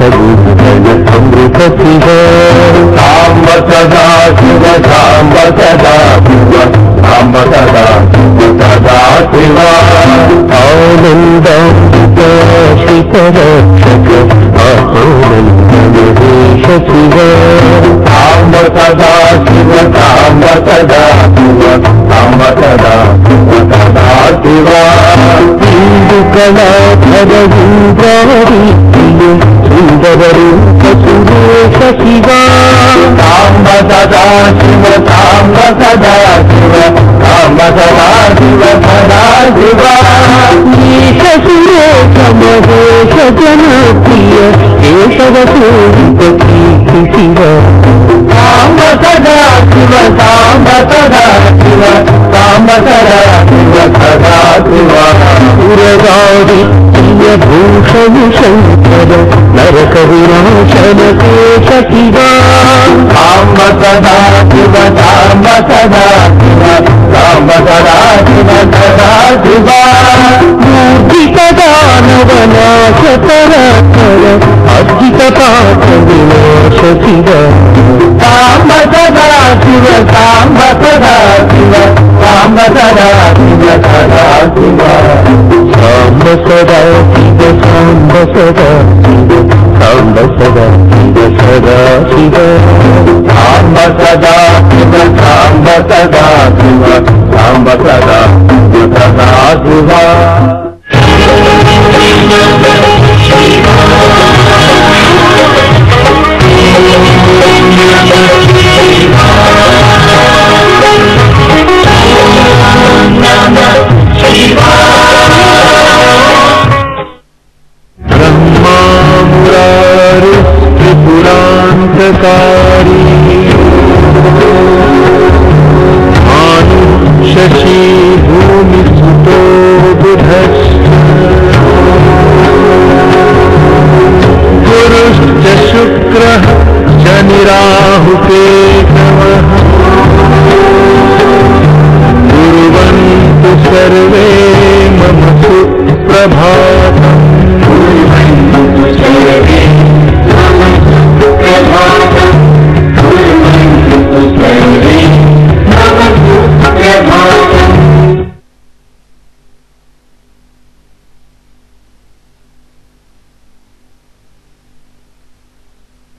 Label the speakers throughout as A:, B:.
A: అమృత శివ సాంబ సదా శివ సాంబ సదా శివ సాంబ సదా శివ సదా శివ ఆనందాశ్రితరక్షక ఆనందమహేశ శివ సాంబ సదా శివ సాంబ సదా శివ సాంబ సదా శివ సదా శివ ఇందు కళాధర ఇంద్రారి సుందరూప సురేశ శివ సాంబ సదా శివ సాంబ సదా శివ సాంబ సదా శివ సదా శివ ఈశ సురేశ మహేశ జనప్రియ కేశవ సూరిత కీర్తి శివ సాంబ సదా శివ సాంబ సదా శివ సాంబ సదా శివ సదా శివ పురగాది భూషణ శంకర నరక వినాశన కేశ శివ సాంబ సదా శివ సాంబ సదా శివ సాంబ సదా శివ సదా శివ మూర్తిత దానవనాశ పరాకర అర్జిత పాప వినాశ శివ సాంబ సదా శివ సాంబ సదా శివ సాంబ సదా శివ సదా శివ సాంబ సదా శివ సాంబ సదా శివ సాంబ సదా శివ సదా శివ సాంబ సదా శివ సాంబ సదా శివ సాంబ సదా శివ సదా శివ బ్రహ్మా మురారి త్రిపురాంతకారి భాను శశి భూమి సుతో బుధశ్చ గురుశ్చ శుక్రః శని రాహు కేతవః కుర్వంతు సర్వే మమ సుప్రభాతం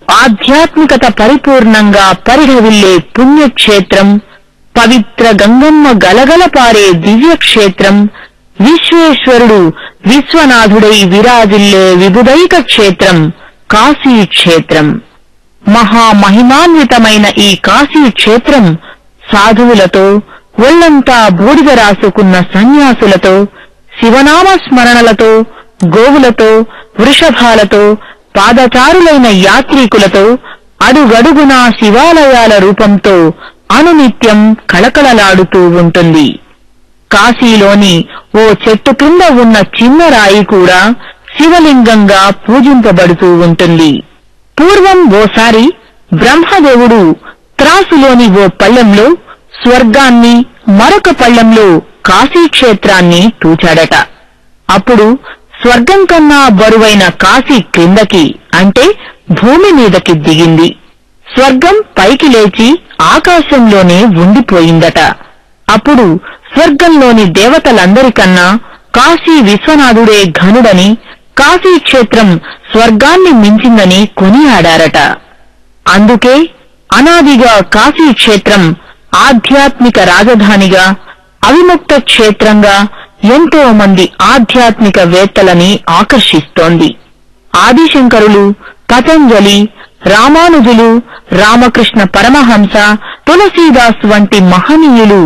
B: ఆధ్యాత్మికత పరిపూర్ణంగా పరిఢవిల్లే పుణ్యక్షేత్రం, పవిత్ర గంగమ్మ గలగల పారే దివ్యక్షేత్రం, విశ్వేశ్వరుడు విశ్వనాథుడై విరాజిల్లే విబుదైక క్షేత్రం కాశీ క్షేత్రం. మహామహిమాన్వితమైన ఈ కాశీ క్షేత్రం సాధువులతో, ఒళ్లంతా బూడిద రాసుకున్న సన్యాసులతో, శివనామ స్మరణలతో, గోవులతో, వృషభాలతో, పాదచారులైన యాత్రికులతో, అడుగడుగునా శివాలయాల రూపంతో అనునిత్యం కళకళలాడుతూ ఉంటుంది. కాశీలోని ఓ చెట్టు కింద ఉన్న చిన్న రాయి కూడా శివలింగంగా పూజింపబడుతూ ఉంటుంది. పూర్వం ఓసారి బ్రహ్మదేవుడు త్రాసులోని ఓ పళ్లెంలో స్వర్గాన్ని, మరొక పళ్లెంలో కాశీక్షేత్రాన్ని తూచాడట. అప్పుడు స్వర్గం కన్నా బరువైన కాశీ క్రిందకి, అంటే భూమి మీదకి దిగింది. స్వర్గం పైకి లేచి ఆకాశంలోనే ఉండిపోయిందట. అప్పుడు స్వర్గంలోని దేవతలందరికన్నా కాశీ విశ్వనాథుడే ఘనుడని, కాశీక్షేత్రం స్వర్గాన్ని మించిందని కొనియాడారట. అందుకే అనాదిగా కాశీక్షేత్రం ఆధ్యాత్మిక రాజధానిగా, అవిముక్త క్షేత్రంగా ఎంతో మంది ఆధ్యాత్మిక వేత్తలని ఆకర్షిస్తోంది. ఆదిశంకరులు, పతంజలి, రామానుజులు, రామకృష్ణ పరమహంస, తులసీదాస్ వంటి మహనీయులు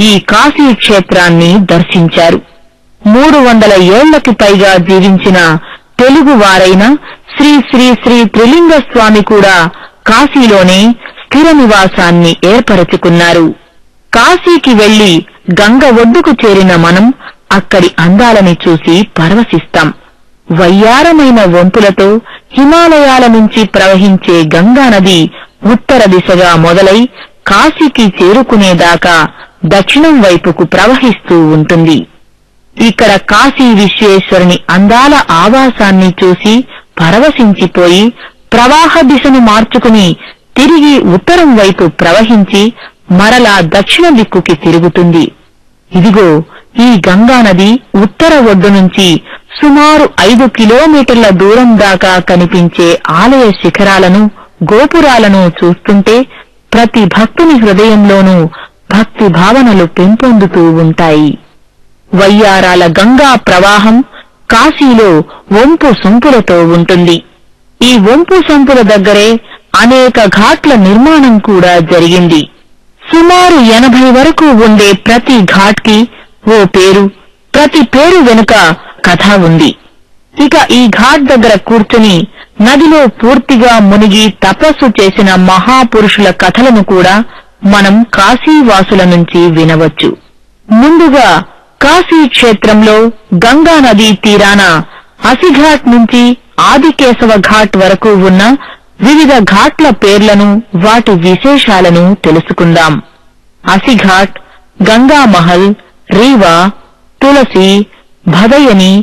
B: ఈ కాశీక్షేత్రాన్ని దర్శించారు. 300 ఏళ్లకి పైగా జీవించిన తెలుగువారైన శ్రీ శ్రీ శ్రీ త్రిలింగస్వామి కూడా కాశీలోనే స్థిర నివాసాన్ని ఏర్పరచుకున్నారు. కాశీకి వెళ్లి గంగ ఒడ్డుకు చేరిన మనం అక్కడి అందాలని చూసి పరవశిస్తాం. వయ్యారమైన వంపులతో హిమాలయాల నుంచి ప్రవహించే గంగానది ఉత్తర దిశగా మొదలై కాశీకి చేరుకునేదాకా దక్షిణం వైపుకు ప్రవహిస్తూ ఉంటుంది. ఇక్కడ కాశీ విశ్వేశ్వరుని అందాల ఆవాసాన్ని చూసి పరవశించిపోయి ప్రవాహ దిశను మార్చుకుని తిరిగి ఉత్తరం వైపు ప్రవహించి మరలా దక్షిణ దిక్కుకి తిరుగుతుంది. ఇదిగో ఈ గంగానది ఉత్తర ఒడ్డు నుంచి సుమారు 5 కిలోమీటర్ల దూరం దాకా కనిపించే ఆలయ శిఖరాలను, గోపురాలను చూస్తుంటే ప్రతి భక్తుని హృదయంలోనూ భక్తి భావనలు పెంపొందుతూ ఉంటాయి. వయ్యారాల గంగా ప్రవాహం కాశీలో వంపు సొంపులతో ఉంటుంది. ఈ వంపు సొంపుల దగ్గరే అనేక ఘాట్ల నిర్మాణం కూడా జరిగింది. సుమారు 80 వరకు ఉండే ప్రతి ఘాట్ కి ఓ పేరు, ప్రతి పేరు వెనుక కథ ఉంది. ఇక ఈ ఘాట్ దగ్గర కూర్చుని నదిలో పూర్తిగా మునిగి తపస్సు చేసిన మహాపురుషుల కథలను కూడా మనం కాశీవాసుల నుంచి వినవచ్చు. ముందుగా కాశీ క్షేత్రంలో గంగా నదీ తీరాన అసిఘాట్ నుంచి ఆదికేశవ ఘాట్ వరకు ఉన్న వివిధ ఘాట్ల పేర్లను, వాటి విశేషాలను తెలుసుకుందాం. అసిఘాట్, గంగామహల్, రీవా, తులసి, భదయని,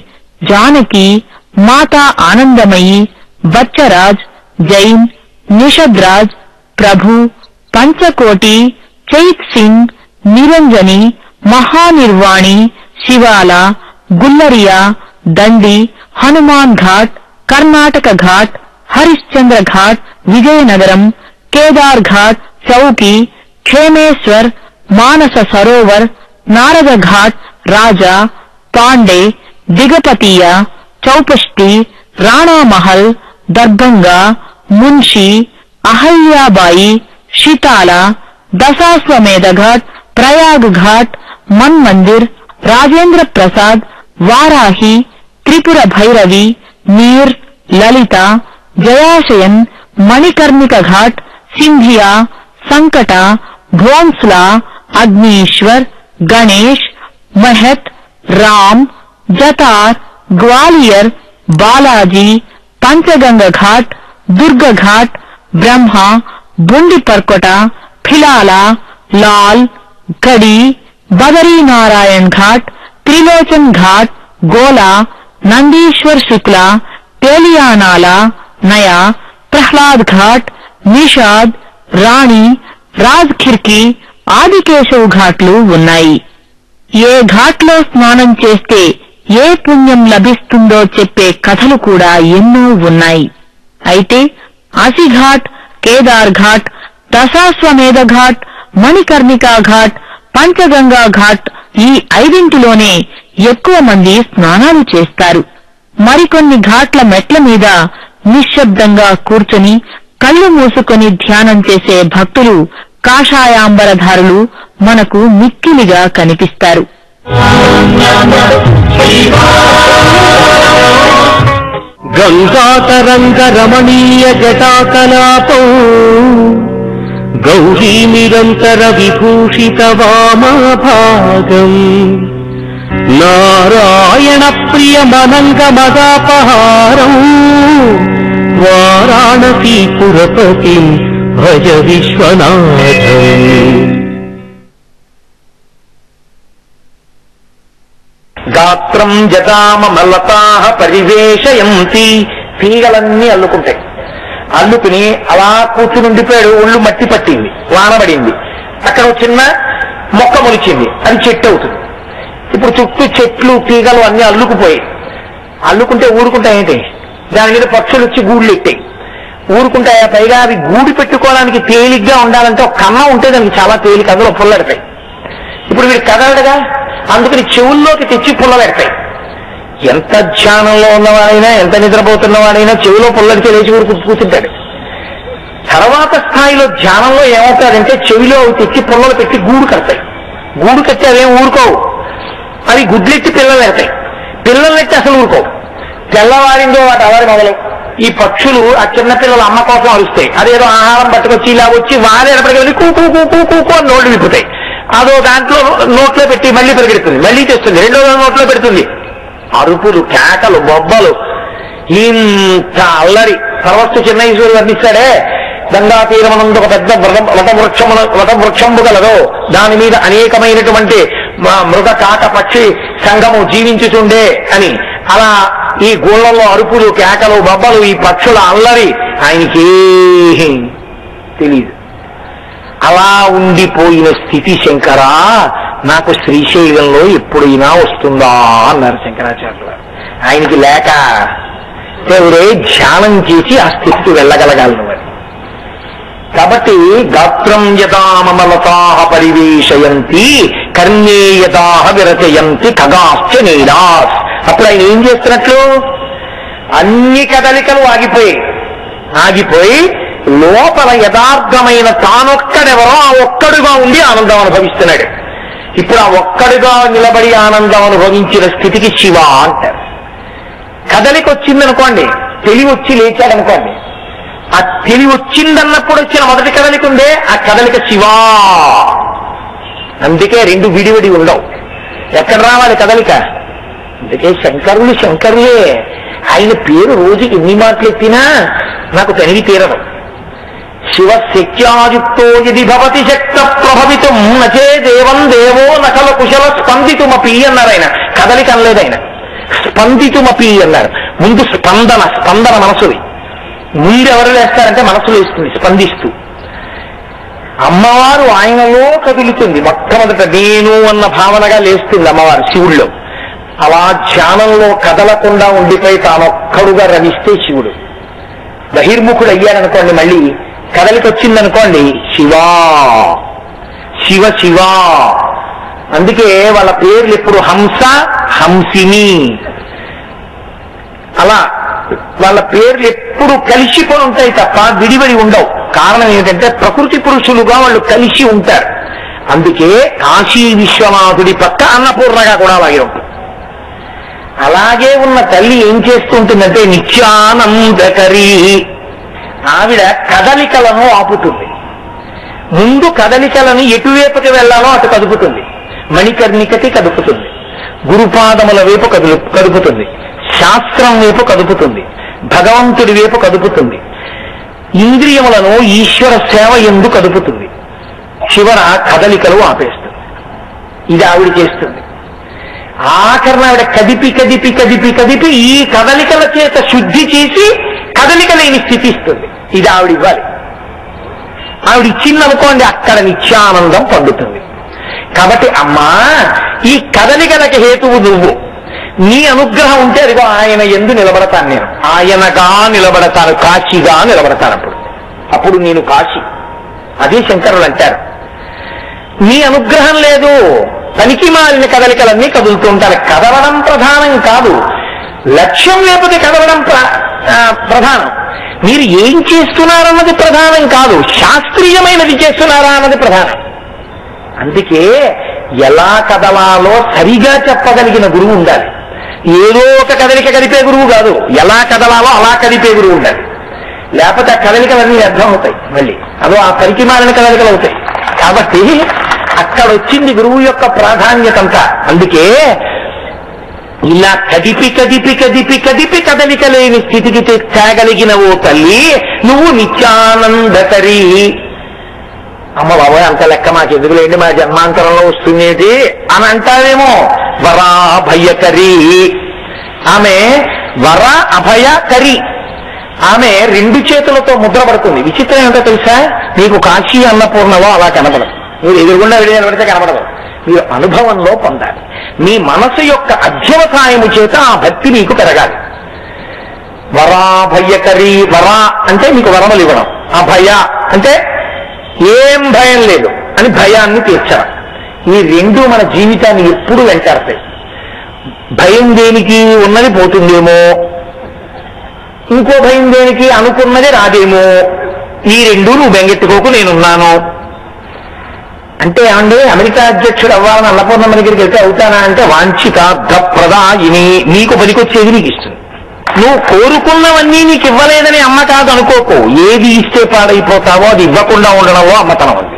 B: జానకి, మాతా ఆనందమయి, బచ్చరాజ్, జైన్, నిషద్రాజ్, ప్రభు, పంచకోటి, చైత్ సింగ్, నిరంజని, మహానిర్వాణి, శివాల, గుల్లరియా, దండి, హనుమాన్ ఘాట్, కర్ణాటక ఘాట్, హరిశ్చంద్ర ఘాట్, విజయనగరం, కేదార్ ఘాట్, చౌకి, ఖేమేశ్వర్, మానస సరోవర్, నారద ఘాట్, రాజా, పాండే, దిగపతీయ, చౌపష్టి, రాణామహల్, దర్భంగా, మున్షి, అహల్యాబాయి, షితాల, దశాశ్వమేధ ఘాట్, ప్రయాగ్ ఘాట్, మన్ మందిర్, రాజేంద్ర ప్రసాద్, వారాహి, త్రిపుర భైరవి, మీర్, లలిత, జయాశయన్, మణికర్ణిక ఘాట్, సింధియా, సంకట, భోన్స్లా, అగ్నీశ్వర్, గణేష్, మహత్, రామ్, జతార్, గ్వాలియర్, బాలాజీ, పంచగంగ ఘాట్, దుర్గ ఘాట్, బ్రహ్మ, బుండి పర్కొట, ఫిలాల, లాల్, గడి, బదరీనారాయణ్ ఘాట్, త్రిలోచన్ ఘాట్, గోలా, నందీశ్వర్ శుక్ల, తేలియానాలా, నయా, ప్రహ్లాద్ ఘాట్, నిషాద్, రాణి, రాజ్ ఖిర్కి, ఆదికేశవ్ ఘాట్లు ఉన్నాయి. ఏ ఘాట్లో స్నానం చేస్తే ఏ పుణ్యం లభిస్తుందో చెప్పే కథలు కూడా ఎన్నో ఉన్నాయి. అయితే అసిఘాట్, కేదార్ ఘాట్, దశాశ్వమేధ ఘాట్, మణికర్ణికా ఘాట్, పంచగంగా ఘాట్ ఈ 5 ఎక్కువ మంది స్నానాలు చేస్తారు. మరికొన్ని ఘాట్ల మెట్ల మీద నిశ్శబ్దంగా కూర్చొని కళ్ళు మూసుకొని ధ్యానం చేసే భక్తులు, కాషాయాంబరధారులు మనకు మిక్కిలిగా కనిపిస్తారు.
A: గంగాతరంగ రమణీయ జటాకలాపం గౌరీ నిరంతర విభూషిత వామభాగం నారాయణ ప్రియ మనంగ మదాపహారం వారాణసీపురపతి భజ విశ్వనాథం.
C: గాత్రం జటామలతాహ పరివేశయంతి. తీగలన్నీ అల్లుకుంటాయి. అల్లుకుని అలా కూర్చుని ఉండిపోయాడు. ఒళ్ళు మట్టి పట్టింది, వానబడింది. అక్కడ ఒక చిన్న మొక్క మొలిచింది, అది చెట్టు అవుతుంది. ఇప్పుడు చుట్టూ చెట్లు, తీగలు అన్ని అల్లుకుపోయి, అల్లుకుంటే ఊరుకుంటాయేంటి? దాని మీద పక్షులు వచ్చి గూళ్ళు ఎట్టాయి. ఊరుకుంటాయా? పైగా అవి గూడు పెట్టుకోవడానికి తేలిగ్గా ఉండాలంటే ఒక కన్నం ఉంటే దానికి చాలా తేలిక, అందులో పుల్లడతాయి. ఇప్పుడు వీడు కదలడుగా, అందుకని చెవుల్లోకి తెచ్చి పుల్లబెడతాయి. ఎంత ధ్యానంలో ఉన్నవాడైనా, ఎంత నిద్రపోతున్నవాడైనా చెవిలో పుల్లడితే లేచి కూర్చుంటాడు. తర్వాత స్థాయిలో ధ్యానంలో ఏమవుతాడంటే చెవిలో తెచ్చి పుల్లలు పెట్టి గూడు కడతాయి. గూడు కట్టి అవేం ఊరుకోవు, అవి గుడ్లెట్టి పిల్లలు పెడతాయి. పిల్లలెట్టి అసలు ఊరుకోవు. తెల్లవారిందో వాటి అవారి మొదలు ఈ పక్షులు ఆ చిన్నపిల్లల అమ్మ కోసం అరుస్తాయి. అదేదో ఆహారం పట్టుకొచ్చి ఇలా వచ్చి వారేపటికి వెళ్ళి కూకూ కూకూ కూకూ అని నోళ్ళు విప్పుతాయి. అదో దాంట్లో నోట్లో పెట్టి మళ్ళీ పరిగెడుతుంది, మళ్ళీ తెస్తుంది, రెండో నోట్లో పెడుతుంది. అరుపులు, కేకలు, బొబ్బలు, ఇంత అల్లరి. సర్వస్సు చిన్నైశ్వరు వర్ణిస్తాడే, గంగా తీరమనందు ఒక పెద్ద వటవృక్షంబు గలదో, దాని మీద అనేకమైనటువంటి మృగ కాక పక్షి సంఘము జీవించుతుండే అని. అలా ఈ గోళ్లలో అరుపులు, కేకలు, బొబ్బలు, ఈ పక్షుల అల్లరి ఆయనకి తెలీదు. అలా ఉండిపోయిన స్థితి శంకరా నాకు శ్రీశైలంలో ఎప్పుడైనా వస్తుందా అన్నారు శంకరాచార్యులు గారు. ఆయనకి లేక దేవుడే ధ్యానం చేసి ఆ స్థితికి వెళ్ళగలగాలను అని. కాబట్టి గాత్రం యదామలతా పరివేశయంతి కర్ణే యదా విరచయంతి ఖగాశ్చ నీడాస్. అప్పుడు ఆయన ఏం చేస్తున్నట్లు అన్ని కదలికలు ఆగిపోయి లోపల యథార్థమైన తానొక్కడెవరో ఆ ఒక్కడుగా ఉండి ఆనందం అనుభవిస్తున్నాడు. ఇప్పుడు ఆ ఒక్కడుగా నిలబడి ఆనందం అనుభవించిన స్థితికి శివ అంటారు. కదలిక వచ్చిందనుకోండి, తెలివి వచ్చి లేచాడనుకోండి, ఆ తెలివి వచ్చిందన్నప్పుడు వచ్చిన మొదటి కదలిక ఉందే ఆ కదలిక శివా. అందుకే రెండు విడివిడి ఉండవు. ఎక్కడ రావాలి కదలిక? అందుకే శంకరులే. ఆయన పేరు రోజుకి ఎన్ని మాటలు ఎత్తినా నాకు తనివి తీరదు. శివశక్త్యాయుక్తో యది భవతి శక్త ప్రభవితం నచే దేవం దేవో నకల కుశల స్పందితుమపి అన్నారు ఆయన. కదలిక అనలేదు ఆయన, స్పందితుమపి అన్నారు. ముందు స్పందన మనసుది. ముందు ఎవరు లేస్తారంటే మనసు లేస్తుంది స్పందిస్తూ. అమ్మవారు ఆయనలో కదులుతుంది. మొట్టమొదట నేను అన్న భావనగా లేస్తుంది అమ్మవారు శివుడిలో. అలా ధ్యానంలో కదలకుండా ఉండిపోయి తానొక్కడుగా రమిస్తే శివుడు. బహిర్ముఖుడు అయ్యాడనుకోండి, మళ్ళీ కదలికి వచ్చిందనుకోండి శివా శివ శివా. అందుకే వాళ్ళ పేర్లు ఎప్పుడు హంస, హంసిని, అలా వాళ్ళ పేర్లు ఎప్పుడు కలిసిపోయి ఉంటాయి తప్ప విడివడి ఉండవు. కారణం ఏంటంటే ప్రకృతి పురుషులుగా వాళ్ళు కలిసి ఉంటారు. అందుకే కాశీ విశ్వనాథుడి పక్క అన్నపూర్ణగా కూడా అలాగే ఉంటుంది. అలాగే ఉన్న తల్లి ఏం చేస్తుంటుందంటే నిత్యానందకరీ. ఆవిడ కదలికలను ఆపుతుంది. ముందు కదలికలను ఎటువైపుకి వెళ్లాలో అటు కదుపుతుంది. మణికర్ణికకి కదుపుతుంది, గురుపాదముల వైపు కదుపుతుంది, శాస్త్రం వైపు కదుపుతుంది, భగవంతుడి వైపు కదుపుతుంది, ఇంద్రియములను ఈశ్వర సేవ యందు కదుపుతుంది. చివర కదలికలు ఆపేస్తుంది. ఇది ఆవిడ చేస్తుంది. ఆఖరణ ఆవిడ కదిపి కదిపి కదిపి కదిపి ఈ కదలికల చేత శుద్ధి చేసి కదలిక లేని స్థితి ఇస్తుంది. ఇది ఆవిడ ఇవ్వాలి. ఆవిడ ఇచ్చిందనుకోండి అక్కడ నిత్యానందం పొందుతుంది. కాబట్టి అమ్మా ఈ కదలికలకి హేతువు నువ్వు. నీ అనుగ్రహం ఉంటే అదిగో ఆయన యందు నిలబడతాను, నేను ఆయనగా నిలబడతాను, కాశీగా నిలబడతాను. అప్పుడు నేను కాశీ. అదే శంకరులు అంటారు. నీ అనుగ్రహం లేదు, పనికి మాలిన కదలికలన్నీ కదులుతూ ఉంటారు. కదలడం ప్రధానం కాదు, లక్ష్యం లేకపోతే కదలడం ప్రధానం. మీరు ఏం చేస్తున్నారన్నది ప్రధానం కాదు, శాస్త్రీయమైనది చేస్తున్నారా అన్నది ప్రధానం. అందుకే ఎలా కదలాలో సరిగా చెప్పగలిగిన గురువు ఉండాలి. ఏదో ఒక కదలిక కదిపే గురువు కాదు, ఎలా కదలాలో అలా కదిపే గురువు ఉండాలి. లేకపోతే ఆ కదలికలన్నీ వ్యర్థం అవుతాయి, మళ్ళీ అదో ఆ పనికి మాలిన కదలికలు అవుతాయి. కాబట్టి అక్కడ వచ్చింది గురువు యొక్క ప్రాధాన్యత అంతా. అందుకే ఇలా కదిపి కదిపి కదిపి కదిపి కదలిక లేని స్థితికి తేగలిగిన ఓ తల్లి నువ్వు నిత్యానందకరీ. అమ్మ బాబోయ్ అంత లెక్క మాకు ఎందుకులేండి, మా జన్మాంతరంలో వస్తుందేంటి అని అంటావేమో. వరా అభయకరీ. ఆమె వర అభయకరీ. ఆమె రెండు చేతులతో ముద్ర పడుతుంది. విచిత్రం ఏంటో తెలుసా, నీకు కాశీ అన్నపూర్ణలో అలా కనపడదు, మీరు ఎదురుగుండా వెళ్ళి నిలబడితే కనపడదు. మీరు అనుభవంలో పొందాలి. మీ మనసు యొక్క అధ్యవసాయము చేత ఆ భక్తి మీకు పెరగాలి. వరాభయకరీ. వర అంటే మీకు వరములు ఇవ్వడం, అభయ అంటే ఏం భయం లేదు అని భయాన్ని తీర్చడం. ఈ రెండు మన జీవితాన్ని ఎప్పుడు వెంటాడతాయి. భయం దేనికి, ఉన్నది పోతుందేమో, ఇంకో భయం దేనికి, అనుకున్నది రాదేమో. ఈ రెండు నువ్వు బెంగెట్టుకోకు, నేనున్నాను అంటే. ఏమండి అమెరికా అధ్యక్షుడు అవ్వాలని అన్నపూర్ణమ్మ దగ్గరికి వెళ్తే అవుతానా అంటే, వాంఛితార్థ ప్రదాయిని, నీకు పనికొచ్చేది నీకు ఇస్తుంది. నువ్వు కోరుకున్నవన్నీ నీకు ఇవ్వలేదని అమ్మ కాదు అనుకోకు. ఏది ఇస్తే పాడైపోతావో అది ఇవ్వకుండా ఉండడంలో అమ్మతనం ఉంది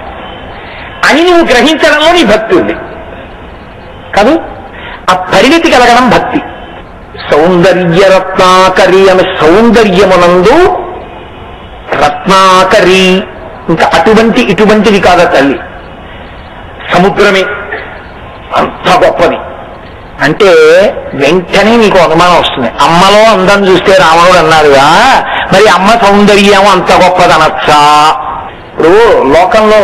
C: అని నువ్వు గ్రహించడంలో నీ భక్తి ఉంది కాదు. ఆ పరిణితి కలగడం భక్తి. సౌందర్య రత్నాకరి అనే సౌందర్యమునందు రత్నాకరి. ఇంకా ఇటువంటిది కాదా తల్లి, సముద్రమే. అంత గొప్పది అంటే వెంటనే మీకు అనుమానం వస్తుంది. అమ్మలో అందం చూస్తే రావణుడు అన్నారుగా, మరి అమ్మ సౌందర్యం అంత గొప్పదనొచ్చా? ఇప్పుడు లోకంలో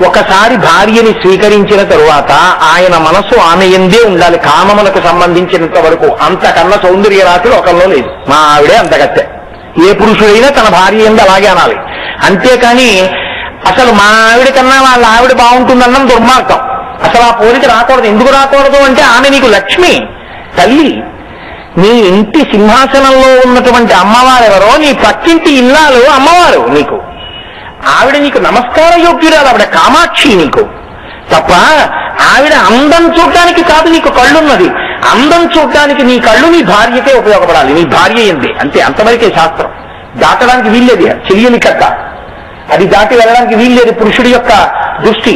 C: ఒకసారి భార్యని స్వీకరించిన తరువాత ఆయన మనసు ఆమె ఎందే ఉండాలి, కామములకు సంబంధించినంత వరకు. అంతకన్నా సౌందర్య రాశి లోకంలో లేదు. మా ఆవిడే అంతకత్తే. ఏ పురుషుడైనా తన భార్య ఎందు అలాగే అనాలి. అంతేకాని అసలు మా ఆవిడ కన్నా వాళ్ళ ఆవిడ బాగుంటుందన్నం దుర్మార్గం. అసలు ఆ పోలిక రాకూడదు. ఎందుకు రాకూడదు అంటే ఆమె నీకు లక్ష్మి, తల్లి. నీ ఇంటి సింహాసనంలో ఉన్నటువంటి అమ్మవారు ఎవరో, నీ పక్కింటి ఇల్లాలు అమ్మవారు నీకు. ఆవిడ నీకు నమస్కార యోగ్యురాలు, ఆవిడ కామాక్షి నీకు. తప్ప ఆవిడ అందం చూడటానికి కాదు నీకు కళ్ళున్నది. అందం చూడటానికి నీ కళ్ళు నీ భార్యకే ఉపయోగపడాలి, నీ భార్య ఎందే. అంతే, అంతవరకే శాస్త్రం. దాటడానికి వీల్లేదు. చెయ్యని కథ అది దాటి వెళ్ళడానికి వీల్లేదు పురుషుడి యొక్క దృష్టి.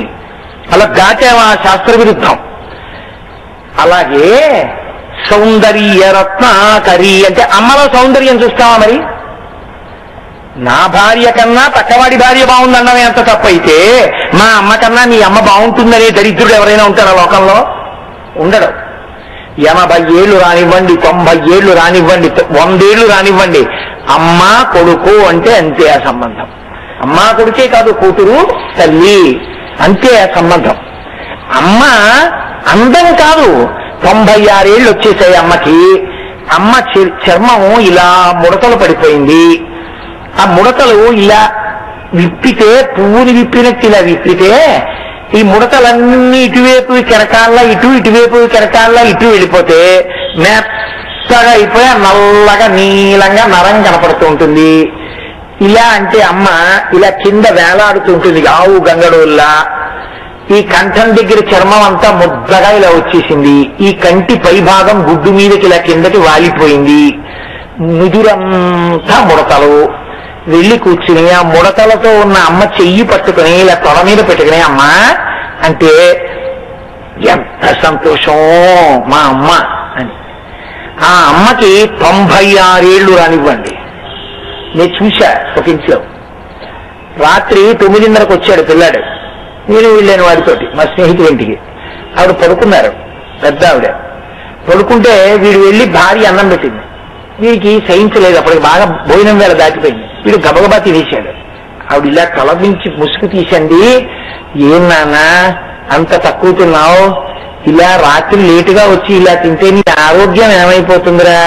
C: అలా దాటేవా శాస్త్ర విరుద్ధం. అలాగే సౌందర్య రత్నాకరి అంటే అమ్మలో సౌందర్యం చూస్తావా? మరి నా భార్య కన్నా పక్కవాడి భార్య బాగుందన్నమే అంత తప్పైతే, మా అమ్మ కన్నా మీ అమ్మ బాగుంటుందనే దరిద్రుడు ఎవరైనా ఉంటారా లోకంలో? ఉండడు. 80 ఏళ్ళు రానివ్వండి, 90 ఏళ్ళు రానివ్వండి, 100 ఏళ్ళు రానివ్వండి, అమ్మ కొడుకు అంటే అంతే ఆ సంబంధం. అమ్మ కొడుకే కాదు, కూతురు తల్లి అంతే ఆ సంబంధం. అమ్మ అందం కాదు. 96 ఏళ్ళు వచ్చేసాయి అమ్మకి. అమ్మ చర్మం ఇలా ముడతలు పడిపోయింది. ఆ ముడతలు ఇలా విప్పితే, పువ్వుని విప్పినట్టు ఇలా విప్పితే ఈ ముడతలన్నీ ఇటువైపు కెరకాల్లా ఇటువైపు కెరకాల్లా ఇటు వెళ్ళిపోతే మెత్తగా అయిపోయి నల్లగా నీలంగా నరం కనపడుతూ ఉంటుంది. ఇలా అంటే అమ్మ ఇలా కింద వేలాడుతుంటుంది ఆవు గంగడోల్లా. ఈ కంఠం దగ్గర చర్మం అంతా ముద్దగా ఇలా వచ్చేసింది. ఈ కంటి పై భాగం గుడ్డు మీదకి ఇలా కిందకి వాలిపోయింది. ముదురంతా ముడతలు. వెళ్లి కూర్చుని ఆ ముడతలతో ఉన్న అమ్మ చెయ్యి పట్టుకుని ఇలా తొడ మీద పెట్టుకుని అమ్మ అంటే ఎంత సంతోషం మా అమ్మ అని. ఆ అమ్మకి 96 ఏళ్ళు రానివ్వండి. నేను చూశా ఒక ఇంట్లో. రాత్రి 9:30కు వచ్చాడు పిల్లాడు. నేను వెళ్ళాను వాడితోటి, మా స్నేహితుడి ఇంటికి. ఆవిడ పడుకున్నారు, పెద్ద ఆవిడ. పడుకుంటే వీడు వెళ్ళి భార్య అన్నం పెట్టింది. వీడికి సహించలేదు, అప్పటికి బాగా భోజనం వేళ దాటిపోయింది. వీడు గబగబా తినేశాడు. ఆవిడ ఇలా తల నుంచి ముసుగు తీసండి, ఏం నాన్న అంత తక్కువ తిన్నావు, ఇలా రాత్రి లేటుగా వచ్చి ఇలా తింటే నీ ఆరోగ్యం ఏమైపోతుందిరా,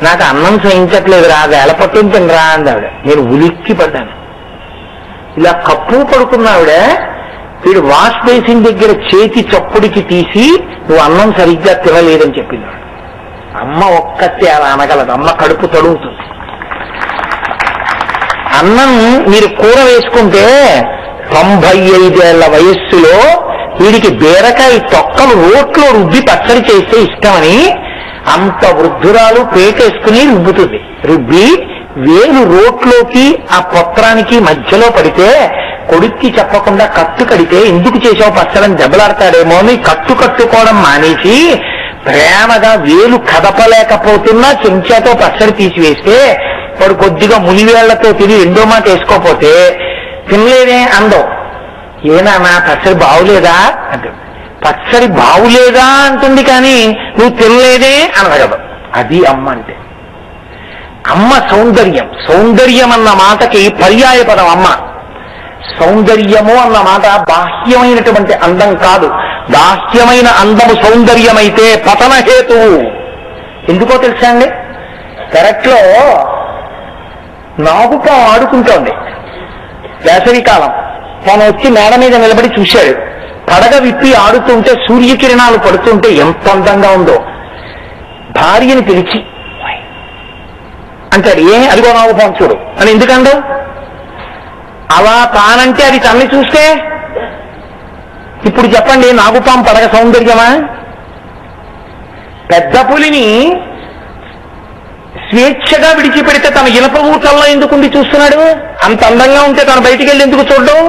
C: నాకు అన్నం సహించట్లేదురా, వేళ పట్టుని తినరా అంది ఆవిడ. నేను ఉలిక్కి పడ్డాను. ఇలా కప్పు పడుకున్న ఆవిడ వీడు వాష్ బేసిన్ దగ్గర చేతి చప్పుడికి తీసి నువ్వు అన్నం సరిగ్గా తినలేదని చెప్పింది. అమ్మ ఒక్కతే అలా అనగలదు. అమ్మ కడుపు తడుగుతుంది. అన్నం మీరు కూర వేసుకుంటే 95 ఏళ్ల వయస్సులో వీడికి బీరకాయ తొక్కలు రోట్లో రుబ్బి పచ్చడి చేస్తే ఇష్టమని అంత వృద్ధురాలు పేటేసుకుని రుబ్బుతుంది. రుబ్బి వేలు రోట్లోకి ఆ పత్రానికి మధ్యలో పడితే కొడుక్కి చెప్పకుండా కట్టు కడితే ఎందుకు చేసావు పచ్చడని దెబ్బలాడతాడేమో అని కట్టు కట్టుకోవడం మానేసి ప్రేమగా వేలు కదపలేకపోతున్నా చెంచాతో పచ్చడి తీసివేస్తే వాడు కొద్దిగా మునివేళ్లతో తిని రెండో మాట వేసుకోపోతే తినలేదే అందం. ఏనా పచ్చడి బాగులేదా అంటే పచ్చడి బాగులేదా అంటుంది, కానీ నువ్వు తినలేదే అనగలదు. అది అమ్మ అంటే. అమ్మ సౌందర్యం. సౌందర్యం అన్న మాటకి పర్యాయ పదం అమ్మ. సౌందర్యము అన్న మాట బాహ్యమైనటువంటి అందం కాదు. బాహ్యమైన అందము సౌందర్యమైతే పతనహేతువు. ఎందుకో తెలుసా అండి? పెరట్లో నాగుపాం ఆడుకుంటోంది వేసవికాలం. తను వచ్చి మేడ మీద నిలబడి చూశాడు. పడగ విప్పి ఆడుతుంటే సూర్యకిరణాలు పడుతుంటే ఎంత అందంగా ఉందో. భార్యని పిలిచి అంటాడు, అదిగో నాగుపాం చూడు అని. ఎందుకండో అలా తానంటే అది తన్ని చూస్తే ఇప్పుడు చెప్పండి, నాగుపాం పడగ సౌందర్యమా? పెద్ద పులిని స్వేచ్ఛగా విడిచిపెడితే తన ఇనప ఊటల్లో ఎందుకుండి చూస్తున్నాడు? అంత అందంగా ఉంటే తను బయటికి వెళ్ళి ఎందుకు చూడడం?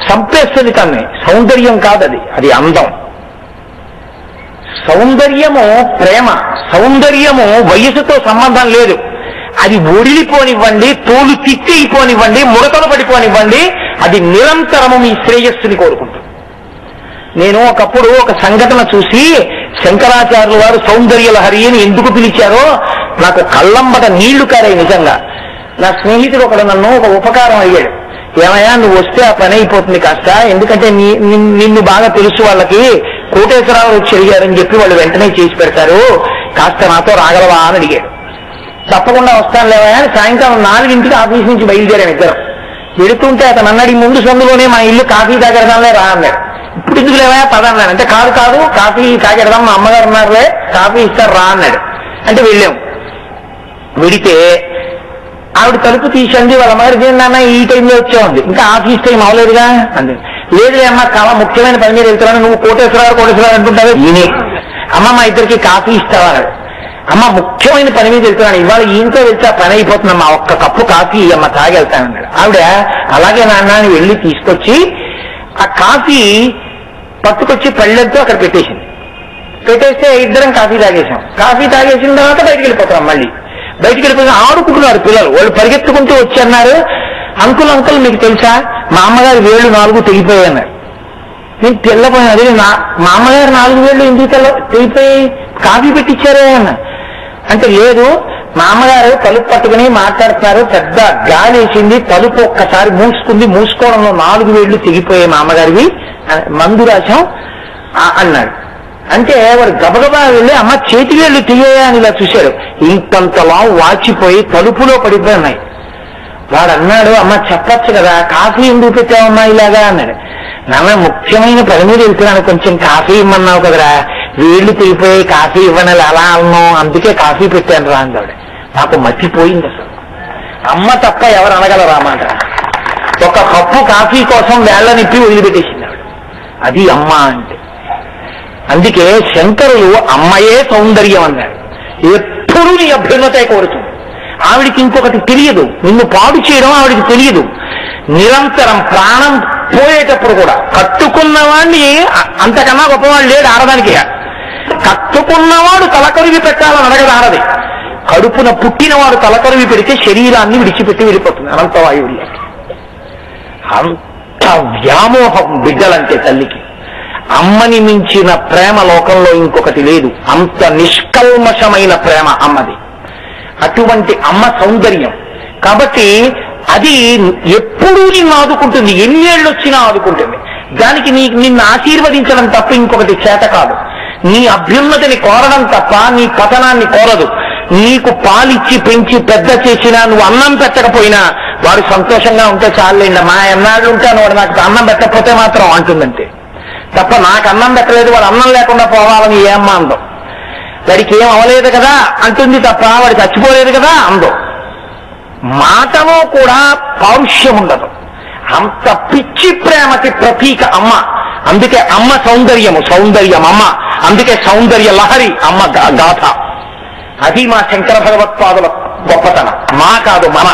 C: చంపేస్తుంది తన్ని. సౌందర్యం కాదది, అది అందం. సౌందర్యము ప్రేమ. సౌందర్యము వయసుతో సంబంధం లేదు. అది ఒడిలిపోనివ్వండి, తోలు తిట్టిపోనివ్వండి, ముడతలు పడిపోనివ్వండి, అది నిరంతరము మీ శ్రేయస్సుని కోరుకుంటుంది. నేను ఒకప్పుడు ఒక సంఘటన చూసి శంకరాచార్యుల వారు సౌందర్య లహరి అని ఎందుకు పిలిచారో నాకు కళ్ళంబట నీళ్లు కారాయి నిజంగా. నా స్నేహితుడు ఒకడు నన్ను ఒక ఉపకారం అయ్యాడు. ఏమయ్యా నువ్వు వస్తే ఆ పని అయిపోతుంది కాస్త, ఎందుకంటే నిన్ను బాగా తెలుసు వాళ్ళకి, కోటేశ్వరరావు వచ్చి అడిగారని చెప్పి వాళ్ళు వెంటనే చేసి పెడతారు, కాస్త నాతో రాగలవా అని అడిగాడు. తప్పకుండా వస్తాను లేవా అని సాయంకాలం 4 ఆఫీస్ నుంచి బయలుదేరాం ఇద్దరం. వెళుతుంటే అతను అన్నాడు, ముందు సందులోనే మా ఇల్లు కాఫీ తాగెడదాంలే రా అన్నాడు. ఇప్పుడు ఎందుకు లేవా పద అన్నాడు. అంటే కాదు కాఫీ తాగెడదాం, మా అమ్మగారు ఉన్నారులే, కాఫీ ఇస్తారు రా అన్నాడు. అంటే వెళ్ళాం. వెడితే ఆవిడ తలుపు తీసింది. వాళ్ళ అమ్మగారికి నాన్న ఈ టైంలో వచ్చేవాడి, ఇంకా ఆఫీస్ టైం అవలేదుగా అంది. లేదులే అమ్మ, చాలా ముఖ్యమైన పని మీద వెళ్తున్నాను, నువ్వు కోటేశ్వరరావు అనుకుంటావే ఈయనే. అమ్మ మా ఇద్దరికి కాఫీ ఇస్తావా అన్నాడు. అమ్మ ముఖ్యమైన పని మీద వెళ్తున్నాను, ఇవాళ ఈయంతో వెళ్తే ఆ పని అయిపోతుందమ్మా, ఒక్క కప్పు కాఫీ అమ్మ తాగి వెళ్తానన్నాడు. ఆవిడ అలాగే నాన్న అని వెళ్ళి తీసుకొచ్చి ఆ కాఫీ పట్టుకొచ్చి పళ్ళెంతో అక్కడ పెట్టేస్తే ఇద్దరం కాఫీ తాగేసాం. కాఫీ తాగేసిన తర్వాత బయటికి వెళ్ళిపోతాం. మళ్ళీ బయటికి వెళ్ళిపోయి ఆడుకుంటున్నారు పిల్లలు. వాళ్ళు పరిగెత్తుకుంటూ వచ్చి అన్నారు, అంకుల్ మీకు తెలుసా మా అమ్మగారి వేళ్ళు 4 తెగిపోయాయి అన్నారు. నేను తెల్లపోయాను. అదే మా అమ్మగారు 4 వేళ్ళు ఎందుకు తెగిపోయి కాఫీ పెట్టించారే అన్న. అంటే లేదు, మా అమ్మగారు తలుపు పట్టుకుని మాట్లాడుతున్నారు, పెద్ద గాలి వేసింది, తలుపు ఒక్కసారి మూసుకుంది, మూసుకోవడంలో 4 వేళ్ళు తెగిపోయాయి మా అమ్మగారివి, మందు రాశాం అన్నాడు. అంటే వాడు గబగబా వెళ్ళి అమ్మ చేతి వేళ్ళు తీయా అని ఇలా చూశాడు. ఇంతంతలా వాచిపోయి తలుపులో పడిపోయి ఉన్నాయి. వాడు అన్నాడు, అమ్మ చెప్పచ్చు కదా, కాఫీ ఎందుకు పెట్టావమ్మా ఇలాగా అన్నాడు. నాన్న ముఖ్యమైన పని మీద వెళ్తున్నాను, కొంచెం కాఫీ ఇమ్మన్నావు కదరా, వేళ్లు తిరిగిపోయి కాఫీ ఇవ్వని అలా అన్నావు, అందుకే కాఫీ పెట్టాను రా అన్నాడు. నాకు మర్చిపోయింది అసలు. అమ్మ తప్ప ఎవరు అనగలరా మాట. ఒక కప్పు కాఫీ కోసం వేళ్ల నిప్పి వదిలిపెట్టేసింది ఆవిడ. అది అమ్మ అంటే. అందుకే శంకరులు అమ్మయే సౌందర్యం అన్నాడు. ఎప్పుడూ నీ అభ్యున్నతే కోరుతుంది. ఆవిడికి ఇంకొకటి తెలియదు, నిన్ను పాడు చేయడం ఆవిడికి తెలియదు. నిరంతరం ప్రాణం పోయేటప్పుడు కూడా కట్టుకున్నవాడిని అంతకన్నా గొప్పవాడు లేడు ఆడదానికి. కట్టుకున్నవాడు తలకొరివి పెట్టాలని అడగదు ఆడది. కడుపున పుట్టినవాడు తలకొరివి పెడితే శరీరాన్ని విడిచిపెట్టి వెళ్ళిపోతుంది అనంతవాయువుల్లో. అంత వ్యామోహం బిడ్డలంటే తల్లికి. అమ్మని మించిన ప్రేమ లోకంలో ఇంకొకటి లేదు. అంత నిష్కల్మషమైన ప్రేమ అమ్మది. అటువంటి అమ్మ సౌందర్యం. కాబట్టి అది ఎప్పుడూ నిన్ను ఆదుకుంటుంది, ఎన్నేళ్ళు వచ్చినా ఆదుకుంటుంది. దానికి నిన్ను ఆశీర్వదించడం తప్ప ఇంకొకటి చేత కాదు. నీ అభ్యున్నతిని కోరడం తప్ప నీ పతనాన్ని కోరదు. నీకు పాలిచ్చి పెంచి పెద్ద చేసినా, నువ్వు అన్నం పెట్టకపోయినా వాడు సంతోషంగా ఉంటే చాలండి. మా ఎన్నాళ్ళు ఉంటాను, వాడు నాకు అన్నం పెట్టకపోతే మాత్రం అంటుందంటే తప్ప నాకు అన్నం పెట్టలేదు, వాడు అన్నం లేకుండా పోవాలని ఏమ్మా అందం. వాడికి ఏం అవలేదు కదా అంటుంది తప్ప వాడికి చచ్చిపోలేదు కదా అందం. మాటలో కూడా పౌరుష్యం ఉండదు. అంత పిచ్చి ప్రేమకి ప్రతీక అమ్మ. అందుకే అమ్మ సౌందర్యం అమ్మ. అందుకే సౌందర్య లహరి అమ్మ గాథ. అది మా శంకర భగవత్పాదుల గొప్పతనం. మా కాదు మన.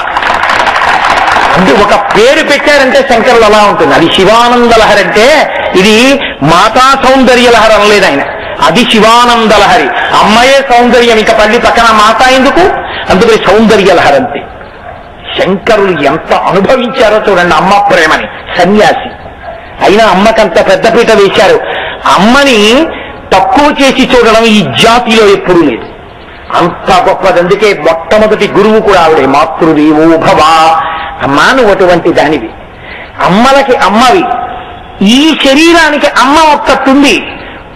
C: అంటే ఒక పేరు పెట్టారంటే శంకరులు అలా ఉంటుంది. అది శివానంద లహరి అంటే ఇది మాతా సౌందర్య లహరి అనలేదు ఆయన. అది శివానంద లహరి. అమ్మయే సౌందర్యం, ఇక పల్లి పక్కన మాత ఎందుకు, అందుకే సౌందర్య లహరి అంతే. శంకరులు ఎంత అనుభవించారో చూడండి అమ్మ ప్రేమని. సన్యాసి అయినా అమ్మకంత పెద్దపీట వేశారు. అమ్మని తక్కువ చేసి చూడడం ఈ జాతిలో ఎప్పుడూ లేదు. అంత గొప్పది. అందుకే మొట్టమొదటి గురువు కూడా ఆవిడే. మాతృదేవో భవ. అమ్మా నువ్వు అటువంటి దానివి. అమ్మలకి అమ్మవి. ఈ శరీరానికి అమ్మ ఒక్కటుంది.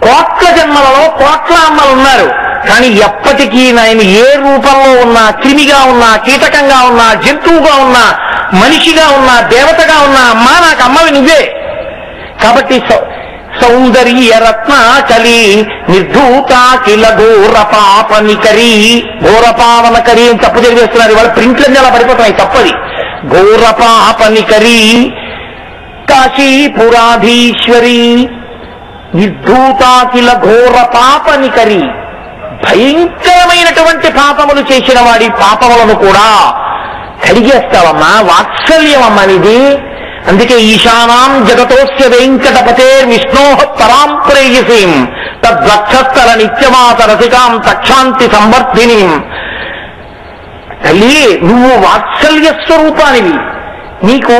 C: కోట్ల జన్మలలో కోట్ల అమ్మలు ఉన్నారు. కానీ ఎప్పటికీ ఆయన ఏ రూపంలో ఉన్నా, క్రిమిగా ఉన్నా, కీటకంగా ఉన్నా, జంతువుగా ఉన్నా, మనిషిగా ఉన్నా, దేవతగా ఉన్నా, అమ్మా నాకు అమ్మవి నువ్వే. కాబట్టి సౌందర్య రత్నాచలి నిర్ధూతాకిల ఘోర పాపనికరి. ఘోరపావనకరి అని తప్పు జరిగేస్తున్నారు. ఇవాళ ప్రింట్లన్నీ అలా పడిపోతున్నాయి. తప్పది. ఘోర పాపనికరి కాశీపురాధీశ్వరి నిర్ధూతాకిల ఘోర పాపనికరి. భయంకరమైనటువంటి పాపములు చేసిన వాడి పాపములను కూడా కడిగేస్తావమ్మా. వాత్సల్యం అమ్మనిది. అందుకే ఈశానాం జగతోస్య వెంకటపతే విష్ణోః పరాం ప్రేయసీం తద్వక్షస్థల నిత్యమాత రసికాం తక్షాంతి సంవర్ధినీం. తల్లి నువ్వు వాత్సల్య స్వరూపానివి. నీకు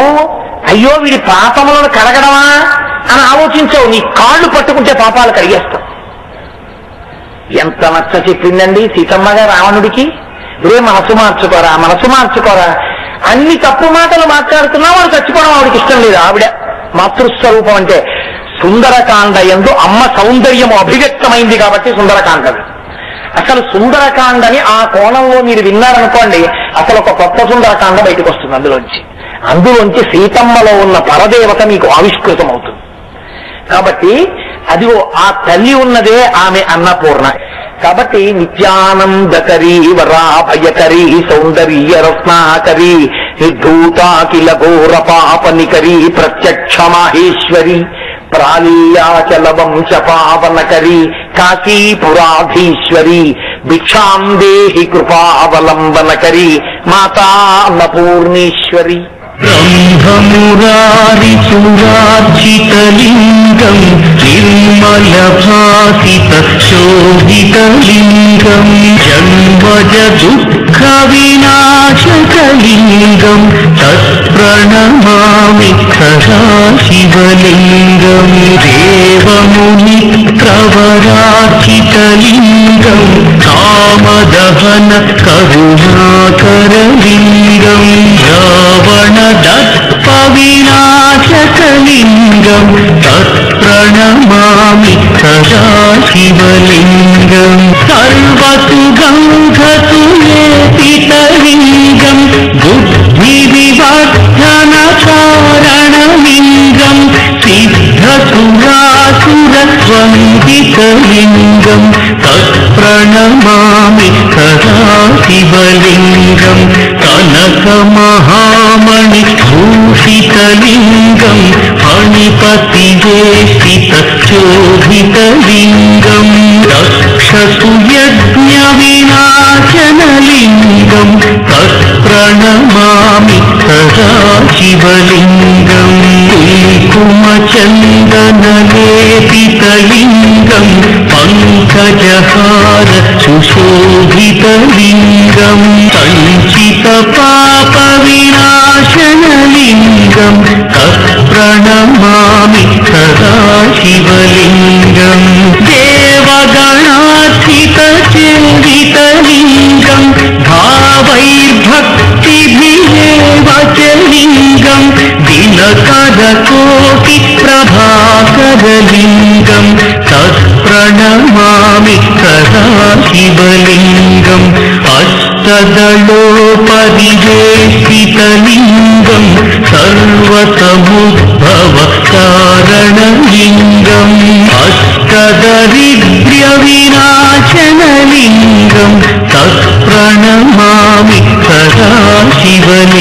C: అయ్యో వీడి పాపములను కడగడమా, అని ఆలోచించవు, నీ కాళ్ళు పట్టుకుంటే పాపాలు కడిగేస్తావు. ఎంత నచ్చ చెప్పిందండి సీతమ్మగా రావణుడికి. రే మనసు మార్చుకోరా, మనసు మార్చుకోరా, అన్ని తప్పు మాటలు మాట్లాడుతున్నా వాడు చచ్చిపోవడం ఆవిడకి ఇష్టం లేదు. ఆవిడ మాతృస్వరూపం అంటే సుందరకాండ యందు అమ్మ సౌందర్యము అభివ్యక్తమైంది కాబట్టి సుందరకాండది. అసలు సుందరకాండని ఆ కోణంలో మీరు విన్నారనుకోండి, అసలు ఒక కొత్త సుందరకాండ బయటకు వస్తుంది అందులోంచి సీతమ్మలో ఉన్న పరదేవత మీకు ఆవిష్కృతం అవుతుంది. కాబట్టి అదిగో ఆ తల్లి ఉన్నదే ఆమె అన్నపూర్ణ. కాబట్టి నిత్యానందకరీ వరాభయకరీ సౌందర్య రత్నాకరీ నిర్ధూతాకిల ఘోర పాపనికరీ ప్రత్యక్ష మాహేశ్వరి ప్రాళీయాచల వంశ పావనకరీ కాశీపురాధీశ్వరి భిక్షాం దేహి కృపావలంబనకరీ మాతా అన్నపూర్ణేశ్వరి.
A: బ్రహ్మమురారిసురార్చితలింగం నిర్మలభాసిత శోభితలింగం జన్మజ దుఃఖ వినాశకలింగం తత్ప్రణమామి సదాశివలింగం దేవముని ప్రవరార్చితలింగం కామదహన కరుణాకరలింగం రావణ దత్త వినాశకలింగం తత్ప్రణమామి సదాశివలింగం సర్వసుగంధతు లేపితలింగం బుద్ధి వివర్ధన కారణలింగం సిద్ధసురాసురస్వందితలింగం తత్ప్రణమామి సదాశివలింగం కనక మహామణి భూషితలింగం ఫణిపతివేష్టిత శోభితలింగం దక్షసుయజ్ఞ వినాశనలింగం తత్ప్రణమామి సదాశివలింగం కుంకుమచందనలేపితలింగం పంకజహార సుశోభితలింగం సంచిత పాప వినాశనలింగం తత్ప్రణమామి సదాశివలింగం దేవగణార్చిత చిందితలింగం భావైర్భక్తిభిరేవచలింగం దినకరకోటి ప్రభాకరలింగం తత్ప్రణమామి సదాశివలింగం అష్టదళోపరివేష్టితలింగం సర్వసముద్భవ కారణలింగం అష్టదరిద్ర్య వినాశనలింగం తత్ప్రణమామి సదాశివలింగం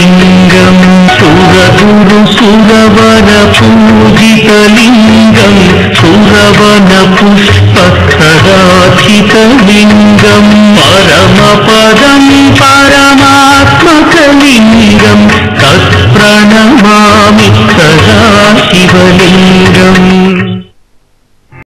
A: సురగురు సురవర పూజితలింగం సురవన పుష్ప సదాచితలింగం పరమపద